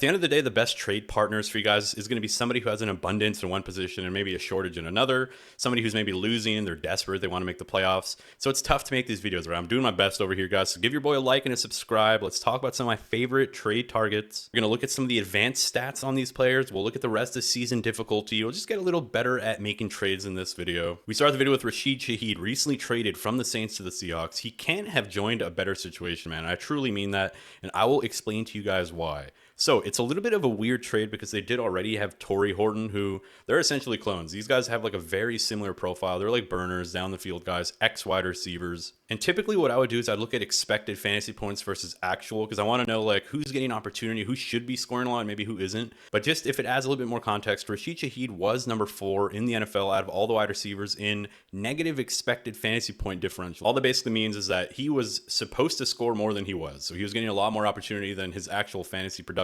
the end of the day, the best trade partners for you guys is going to be somebody who has an abundance in one position and maybe a shortage in another, somebody who's maybe losing and they're desperate, they want to make the playoffs. So it's tough to make these videos, right? I'm doing my best over here, guys. So give your boy a like and a subscribe. Let's talk about some of my favorite trade targets. We're going to look at some of the advanced stats on these players. We'll look at the rest of season difficulty. We'll just get a little better at making trades in this video. We start the video with Rashid Shaheed, recently traded from the Saints to the Seahawks. He can't have joined a better situation, man. I truly mean that, and I will explain to you guys why. So it's a little bit of a weird trade because they did already have Torrey Horton, who they're essentially clones. These guys have like a very similar profile. They're like burners, down the field guys, ex-wide receivers. And typically what I would do is I'd look at expected fantasy points versus actual, because I want to know like who's getting opportunity, who should be scoring a lot, maybe who isn't. But just if it adds a little bit more context, Rashid Shaheed was number 4 in the NFL out of all the wide receivers in negative expected fantasy point differential. All that basically means is that he was supposed to score more than he was. So he was getting a lot more opportunity than his actual fantasy production.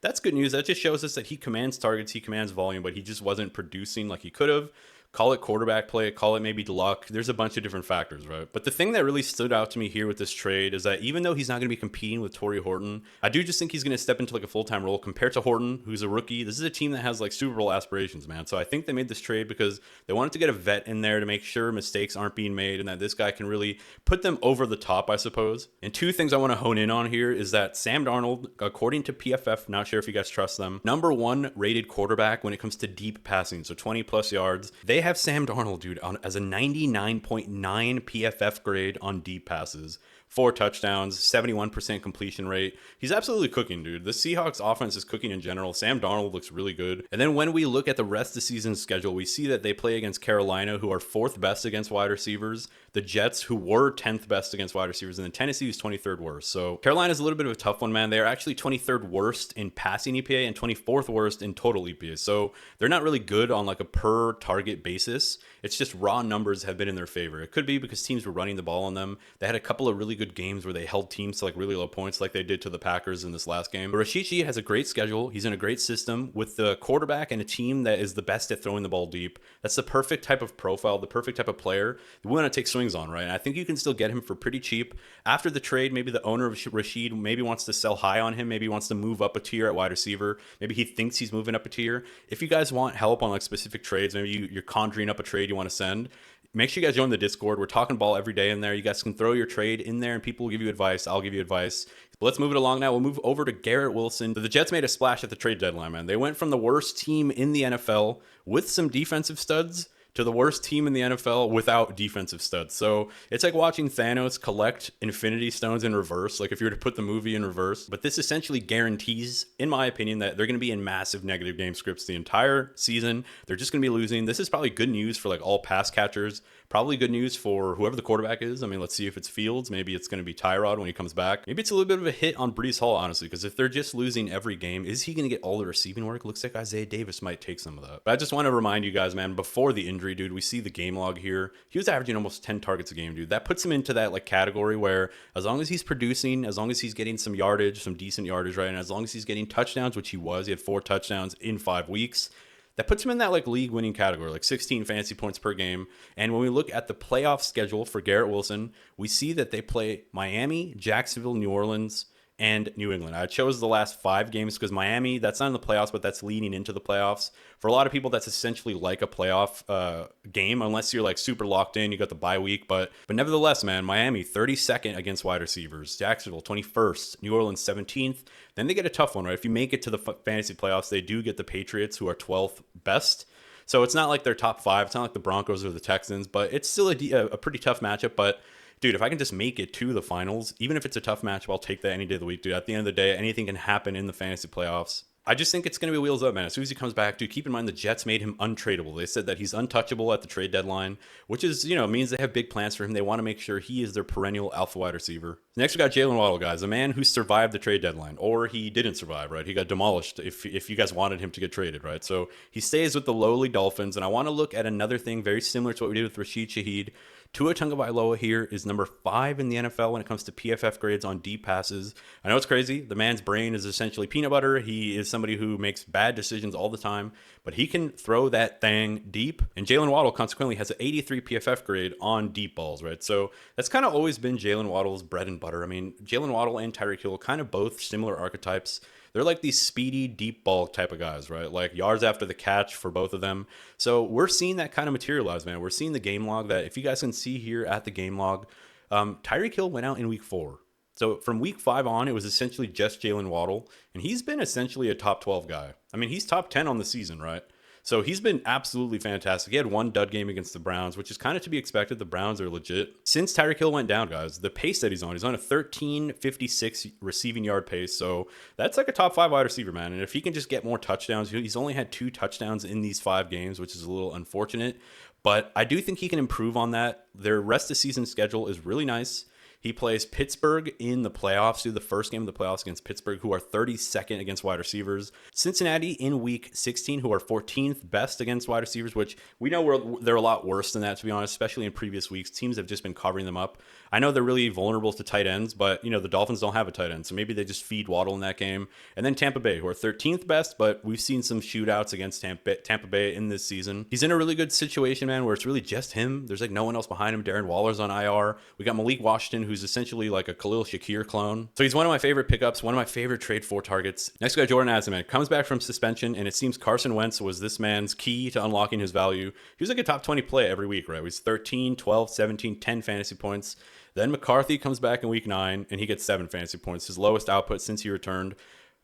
That's good news. That just shows us that he commands targets, he commands volume, but he just wasn't producing like he could have. Call it quarterback play, call it maybe luck. There's a bunch of different factors, right? But the thing that really stood out to me here with this trade is that even though he's not going to be competing with Torrey Horton, I do just think he's going to step into like a full-time role compared to Horton, who's a rookie. This is a team that has like Super Bowl aspirations, man. So I think they made this trade because they wanted to get a vet in there to make sure mistakes aren't being made and that this guy can really put them over the top, I suppose. And two things I want to hone in on here is that Sam Darnold, according to PFF, not sure if you guys trust them, #1 rated quarterback when it comes to deep passing, so 20 plus yards. They have Sam Darnold, dude, as a 99.9 PFF grade on deep passes. 4 touchdowns, 71% completion rate. He's absolutely cooking, dude. The Seahawks offense is cooking in general. Sam Darnold looks really good. And then when we look at the rest of the season schedule, we see that they play against Carolina, who are 4th best against wide receivers, the Jets, who were 10th best against wide receivers, and then Tennessee, who's 23rd worst. So Carolina's a little bit of a tough one, man. They are actually 23rd worst in passing EPA and 24th worst in total EPA. So they're not really good on like a per target basis. It's just raw numbers have been in their favor. It could be because teams were running the ball on them. They had a couple of really good games where they held teams to like really low points like they did to the Packers in this last game. But Rashid Shaheed has a great schedule. He's in a great system with the quarterback and a team that is the best at throwing the ball deep. That's the perfect type of profile, the perfect type of player we want to take swings on, right? And I think you can still get him for pretty cheap. After the trade, maybe the owner of Rashid maybe wants to sell high on him. Maybe he wants to move up a tier at wide receiver. Maybe he thinks he's moving up a tier. If you guys want help on like specific trades, maybe you're conjuring up a trade you want to send, make sure you guys join the Discord. We're talking ball every day in there. You guys can throw your trade in there and people will give you advice. I'll give you advice. But let's move it along now. We'll move over to Garrett Wilson. The Jets made a splash at the trade deadline, man. They went from the worst team in the NFL with some defensive studs to the worst team in the NFL without defensive studs. So it's like watching Thanos collect Infinity Stones in reverse, like if you were to put the movie in reverse. But this essentially guarantees, in my opinion, that they're going to be in massive negative game scripts the entire season. They're just going to be losing. This is probably good news for like all pass catchers. Probably good news for whoever the quarterback is. I mean, let's see if it's Fields. Maybe it's going to be Tyrod when he comes back. Maybe it's a little bit of a hit on Breece Hall, honestly, because if they're just losing every game, is he going to get all the receiving work? Looks like Isaiah Davis might take some of that. But I just want to remind you guys, man, before the injury, dude, we see the game log here. He was averaging almost 10 targets a game, dude. That puts him into that like category where as long as he's producing, as long as he's getting some yardage, some decent yardage, right? And as long as he's getting touchdowns, which he was, he had 4 touchdowns in 5 weeks. That puts him in that like league winning category, like 16 fantasy points per game. And when we look at the playoff schedule for Garrett Wilson, we see that they play Miami, Jacksonville, New Orleans, and New England. I chose the last 5 games because Miami, that's not in the playoffs, but that's leading into the playoffs. For a lot of people, that's essentially like a playoff game, unless you're like super locked in, you got the bye week. But nevertheless, man, Miami 32nd against wide receivers, Jacksonville 21st, New Orleans 17th. Then they get a tough one, right? If you make it to the fantasy playoffs, they do get the Patriots, who are 12th best. So it's not like they're top 5. It's not like the Broncos or the Texans, but it's still a pretty tough matchup. But dude, if I can just make it to the finals, even if it's a tough matchup, I'll take that any day of the week, dude. At the end of the day, anything can happen in the fantasy playoffs. I just think it's going to be wheels up, man. As soon as he comes back, dude, keep in mind the Jets made him untradeable. They said that he's untouchable at the trade deadline, which is, means they have big plans for him. They want to make sure he is their perennial alpha wide receiver. Next, we got Jaylen Waddle, guys, a man who survived the trade deadline, or he didn't survive, right? He got demolished if you guys wanted him to get traded, right? So he stays with the lowly Dolphins, and I want to look at another thing very similar to what we did with Rashid Shaheed. Tua Tagovailoa here is number 5 in the NFL when it comes to PFF grades on deep passes. I know it's crazy. The man's brain is essentially peanut butter. He is somebody who makes bad decisions all the time, but he can throw that thing deep. And Jaylen Waddle consequently has an 83 PFF grade on deep balls, right? So that's kind of always been Jaylen Waddle's bread and butter. I mean, Jaylen Waddle and Tyreek Hill, kind of both similar archetypes. they're like these speedy, deep ball type of guys, right? Like yards after the catch for both of them. So we're seeing that kind of materialize, man. We're seeing the game log that if you guys can see here at the game log, Tyreek Hill went out in week 4. So from week 5 on, it was essentially just Jaylen Waddle, and he's been essentially a top 12 guy. I mean, he's top 10 on the season, right? So he's been absolutely fantastic. He had one dud game against the Browns, which is kind of to be expected. The Browns are legit. Since Tyreek Hill went down, guys, the pace that he's on a 1356 receiving yard pace. So that's like a top 5 wide receiver, man. And if he can just get more touchdowns, he's only had 2 touchdowns in these 5 games, which is a little unfortunate. But I do think he can improve on that. Their rest of season schedule is really nice. He plays Pittsburgh in the playoffs, the first game of the playoffs against Pittsburgh, who are 32nd against wide receivers. Cincinnati in week 16, who are 14th best against wide receivers, which we know they're a lot worse than that, to be honest, especially in previous weeks. Teams have just been covering them up. I know they're really vulnerable to tight ends, but, the Dolphins don't have a tight end, so maybe they just feed Waddle in that game. And then Tampa Bay, who are 13th best, but we've seen some shootouts against Tampa Bay in this season. He's in a really good situation, man, where it's really just him. There's like no one else behind him. Darren Waller's on IR. We got Malik Washington, who's essentially like a Khalil Shakir clone. So he's one of my favorite pickups, one of my favorite trade 4 targets. Next guy, Jordan Addison, man, comes back from suspension, and it seems Carson Wentz was this man's key to unlocking his value. He was like a top 20 play every week, right? He was 13, 12, 17, 10 fantasy points. Then McCarthy comes back in week 9, and he gets 7 fantasy points, his lowest output since he returned.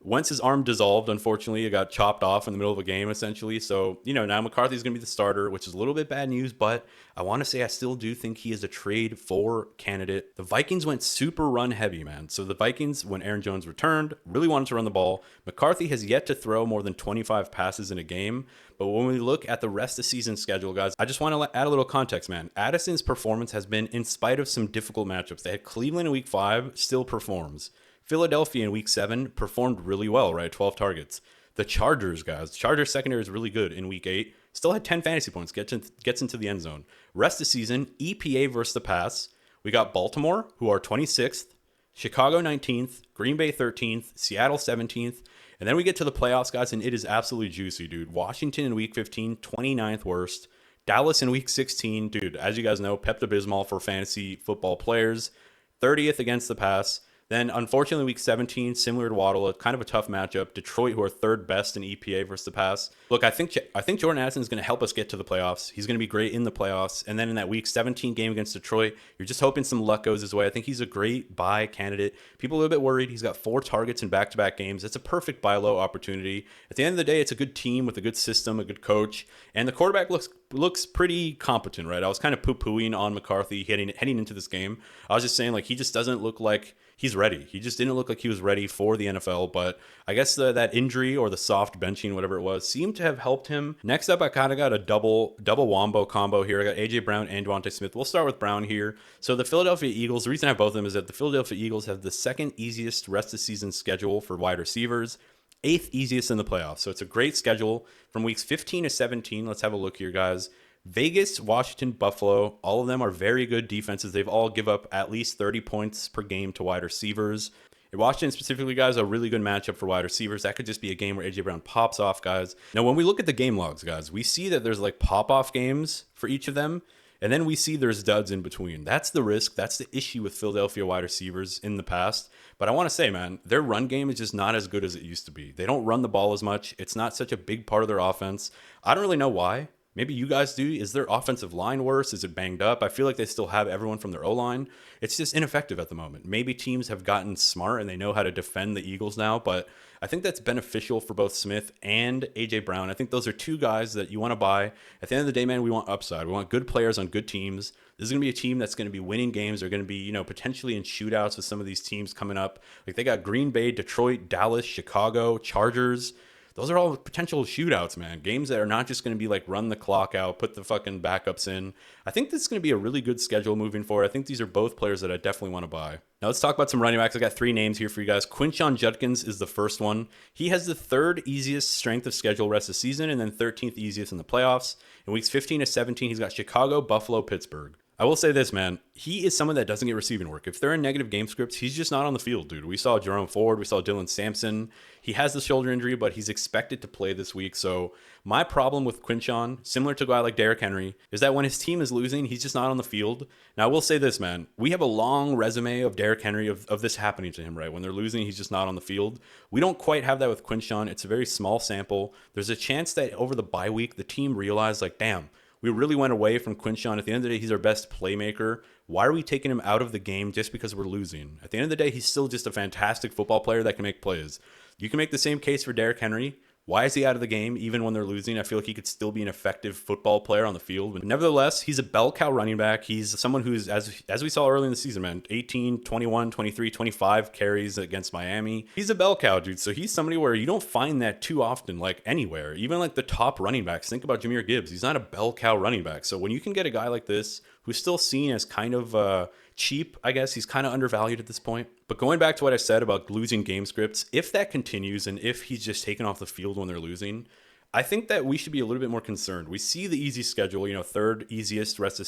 Wentz's arm dissolved, unfortunately. It got chopped off in the middle of a game, essentially. So, now McCarthy's going to be the starter, which is a little bit bad news, but I want to say I still do think he is a trade 4 candidate. The Vikings went super run heavy, man. So the Vikings, when Aaron Jones returned, really wanted to run the ball. McCarthy has yet to throw more than 25 passes in a game. But when we look at the rest of season schedule, guys, I just want to add a little context, man. Addison's performance has been in spite of some difficult matchups. They had Cleveland in week 5, still performs. Philadelphia in week 7 performed really well, right? 12 targets. The Chargers, guys. Chargers secondary is really good in week 8. Still had 10 fantasy points. Gets into the end zone. Rest of season, EPA versus the pass. We got Baltimore, who are 26th. Chicago 19th. Green Bay 13th. Seattle 17th. And then we get to the playoffs, guys, and it is absolutely juicy, dude. Washington in week 15, 29th worst. Dallas in week 16, dude, as you guys know, Pepto-Bismol for fantasy football players. 30th against the pass. Then, unfortunately, week 17, similar to Waddle, kind of a tough matchup. Detroit, who are 3rd best in EPA versus the pass. Look, I think Jordan Addison is going to help us get to the playoffs. He's going to be great in the playoffs. And then in that week 17 game against Detroit, you're just hoping some luck goes his way. I think he's a great buy candidate. People are a little bit worried. He's got 4 targets in back-to-back games. It's a perfect buy low opportunity. At the end of the day, it's a good team with a good system, a good coach. And the quarterback looks pretty competent, right? I was kind of poo-pooing on McCarthy heading into this game. I was just saying, like, he just doesn't look like he's ready. He just didn't look like he was ready for the NFL, but I guess that injury or the soft benching, whatever it was, seemed to have helped him. Next up, I kind of got a double wombo combo here. I got AJ Brown and DeVonta Smith. We'll start with Brown here. So the Philadelphia Eagles, the reason I have both of them is that the Philadelphia Eagles have the 2nd easiest rest of season schedule for wide receivers, 8th easiest in the playoffs. So it's a great schedule from weeks 15 to 17. Let's have a look here, guys. Vegas, Washington, Buffalo, all of them are very good defenses. They've all give up at least 30 points per game to wide receivers. In Washington specifically, guys, a really good matchup for wide receivers. That could just be a game where AJ Brown pops off, guys. Now, when we look at the game logs, guys, we see that there's like pop-off games for each of them. And then we see there's duds in between. That's the risk. That's the issue with Philadelphia wide receivers in the past. But I want to say, man, their run game is just not as good as it used to be. They don't run the ball as much. It's not such a big part of their offense. I don't really know why. Maybe you guys do. Is their offensive line worse? Is it banged up? I feel like they still have everyone from their O-line. It's just ineffective at the moment. Maybe teams have gotten smart and they know how to defend the Eagles now, but I think that's beneficial for both Smith and AJ Brown. I think those are 2 guys that you want to buy. At the end of the day, man, we want upside. We want good players on good teams. This is going to be a team that's going to be winning games. They're going to be, potentially in shootouts with some of these teams coming up. Like they got Green Bay, Detroit, Dallas, Chicago, Chargers. Those are all potential shootouts, man. Games that are not just going to be like run the clock out, put the fucking backups in. I think this is going to be a really good schedule moving forward. I think these are both players that I definitely want to buy. Now let's talk about some running backs. I got 3 names here for you guys. Quinshon Judkins is the first one. He has the 3rd easiest strength of schedule rest of the season and then 13th easiest in the playoffs. In weeks 15 to 17, he's got Chicago, Buffalo, Pittsburgh. I will say this, man. He is someone that doesn't get receiving work. If they're in negative game scripts, he's just not on the field, dude. We saw Jerome Ford. We saw Dylan Sampson. He has the shoulder injury, but he's expected to play this week. So my problem with Quinshon, similar to a guy like Derrick Henry, is that when his team is losing, he's just not on the field. Now, I will say this, man. We have a long resume of Derrick Henry of this happening to him, right? When they're losing, he's just not on the field. We don't quite have that with Quinshon. It's a very small sample. There's a chance that over the bye week, the team realized, like, damn, we really went away from Quinshon. At the end of the day, he's our best playmaker. Why are we taking him out of the game just because we're losing? At the end of the day, he's still just a fantastic football player that can make plays. You can make the same case for Derrick Henry. Why is he out of the game even when they're losing? I feel like he could still be an effective football player on the field. But nevertheless, he's a bell cow running back. He's someone who's, as we saw early in the season, man, 18, 21, 23, 25 carries against Miami. He's a bell cow, dude. So he's somebody where you don't find that too often, like anywhere. Even like the top running backs. Think about Jahmyr Gibbs. He's not a bell cow running back. So when you can get a guy like this who's still seen as kind of cheap, I guess, he's kind of undervalued at this point. But going back to what I said about losing game scripts, if that continues and if he's just taken off the field when they're losing, I think that we should be a little bit more concerned. We see the easy schedule, third easiest rest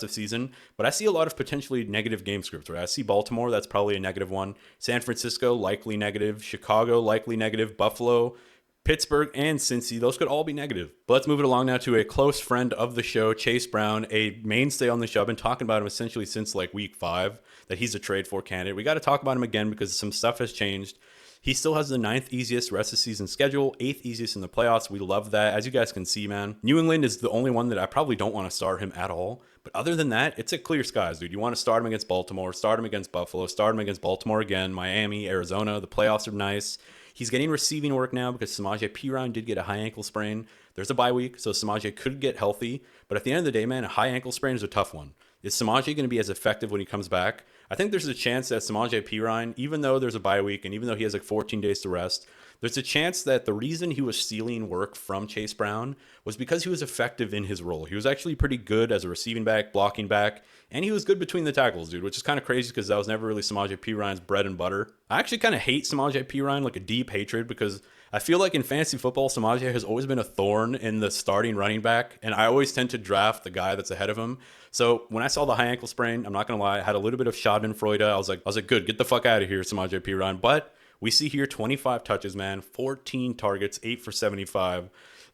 of season, but I see a lot of potentially negative game scripts, right? I see Baltimore, that's probably a negative one. San Francisco, likely negative. Chicago, likely negative. Buffalo, Pittsburgh, and Cincy, those could all be negative. But let's move it along now to a close friend of the show, Chase Brown, a mainstay on the show. I've been talking about him essentially since like week 5, that he's a trade for candidate. We got to talk about him again because some stuff has changed. He still has the 9th easiest rest of season schedule, 8th easiest in the playoffs. We love that. As you guys can see, man, New England is the only one that I probably don't want to start him at all. But other than that, it's a clear skies, dude. You want to start him against Baltimore, start him against Buffalo, start him against Baltimore again, Miami, Arizona. The playoffs are nice. He's getting receiving work now because Samaje Perine did get a high ankle sprain. There's a bye week, so Samaje could get healthy. But at the end of the day, man, a high ankle sprain is a tough one. Is Samaje going to be as effective when he comes back? I think there's a chance that Samaje Perine, even though there's a bye week and even though he has like 14 days to rest, there's a chance that the reason he was stealing work from Chase Brown was because he was effective in his role. He was actually pretty good as a receiving back, blocking back, and he was good between the tackles, dude, which is kind of crazy because that was never really Samaje Perine's bread and butter. I actually kind of hate Samaje Perine, like a deep hatred, because I feel like in fantasy football, Samaje has always been a thorn in the starting running back, and I always tend to draft the guy that's ahead of him. So when I saw the high ankle sprain, I'm not going to lie, I had a little bit of schadenfreude. I was like, good, get the fuck out of here, Samaje Perine. But we see here 25 touches, man, 14 targets, 8 for 75.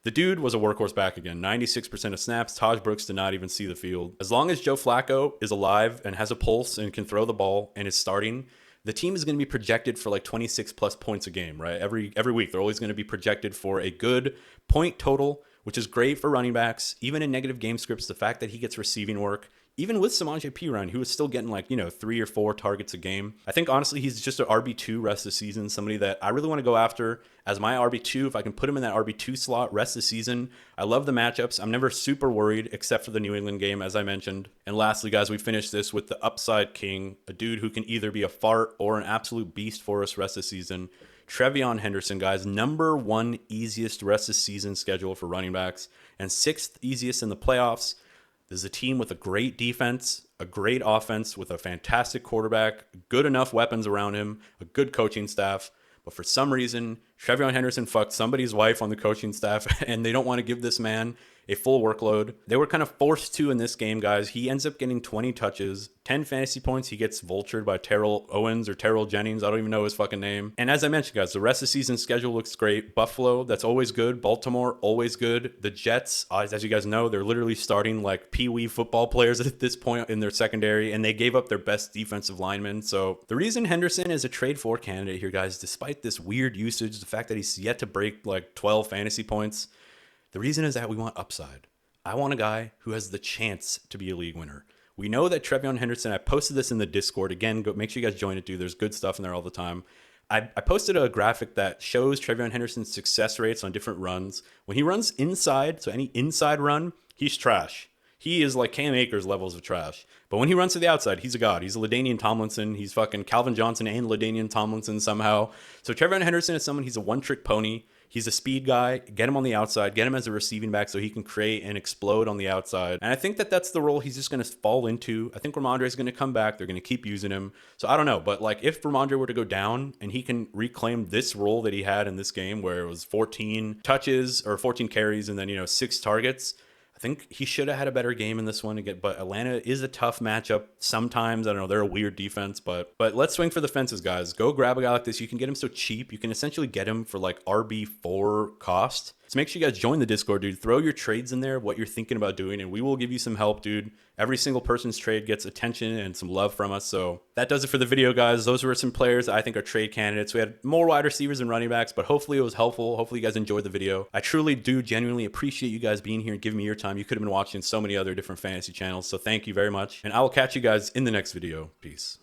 The dude was a workhorse back again. 96% of snaps. Taj Brooks did not even see the field. As long as Joe Flacco is alive and has a pulse and can throw the ball and is starting, the team is going to be projected for like 26 plus points a game, right? Every week, they're always going to be projected for a good point total, which is great for running backs. Even in negative game scripts, the fact that he gets receiving work, even with Samaje Perine, who is still getting like, 3 or 4 targets a game. I think honestly, he's just an RB2 rest of the season, somebody that I really want to go after as my RB2. If I can put him in that RB2 slot rest of the season, I love the matchups. I'm never super worried except for the New England game, as I mentioned. And lastly, guys, we finished this with the upside king, a dude who can either be a fart or an absolute beast for us rest of the season. TreVeyon Henderson, guys, number 1 easiest rest of season schedule for running backs and 6th easiest in the playoffs. This is a team with a great defense, a great offense with a fantastic quarterback, good enough weapons around him, a good coaching staff. But for some reason, TreVeyon Henderson fucked somebody's wife on the coaching staff, and they don't want to give this man a full workload. They were kind of forced to in this game, guys. He ends up getting 20 touches, 10 fantasy points. He gets vultured by Terrell Owens or Terrell Jennings. I don't even know his fucking name. And as I mentioned, guys, the rest of the season schedule looks great. Buffalo, that's always good. Baltimore, always good. The Jets, as you guys know, they're literally starting like pee-wee football players at this point in their secondary, and they gave up their best defensive lineman. So the reason Henderson is a trade for candidate here, guys, despite this weird usage, the fact that he's yet to break like 12 fantasy points, the reason is that we want upside. I want a guy who has the chance to be a league winner. We know that TreVeyon Henderson, I posted this in the Discord. Again, go make sure you guys join it, dude. There's good stuff in there all the time. I posted a graphic that shows TreVeyon Henderson's success rates on different runs. When he runs inside, so any inside run, he's trash. He is like Cam Akers levels of trash. But when he runs to the outside, he's a god. He's a LaDainian Tomlinson. He's fucking Calvin Johnson and LaDainian Tomlinson somehow. So TreVeyon Henderson is someone, he's a one-trick pony. He's a speed guy. Get him on the outside. Get him as a receiving back so he can create and explode on the outside. And I think that that's the role he's just going to fall into. I think Ramondre is going to come back. They're going to keep using him. So I don't know. But like if Ramondre were to go down and he can reclaim this role that he had in this game where it was 14 touches or 14 carries and then, 6 targets, I think he should have had a better game in this one again, but Atlanta is a tough matchup sometimes. I don't know, they're a weird defense, but let's swing for the fences, guys. Go grab a guy like this. You can get him so cheap. You can essentially get him for like RB4 cost. So make sure you guys join the Discord, dude. Throw your trades in there, what you're thinking about doing, and we will give you some help, dude. Every single person's trade gets attention and some love from us. So that does it for the video, guys. Those were some players that I think are trade candidates. We had more wide receivers and running backs, but hopefully it was helpful. Hopefully you guys enjoyed the video. I truly do genuinely appreciate you guys being here and giving me your time. You could have been watching so many other different fantasy channels. So thank you very much. And I will catch you guys in the next video. Peace.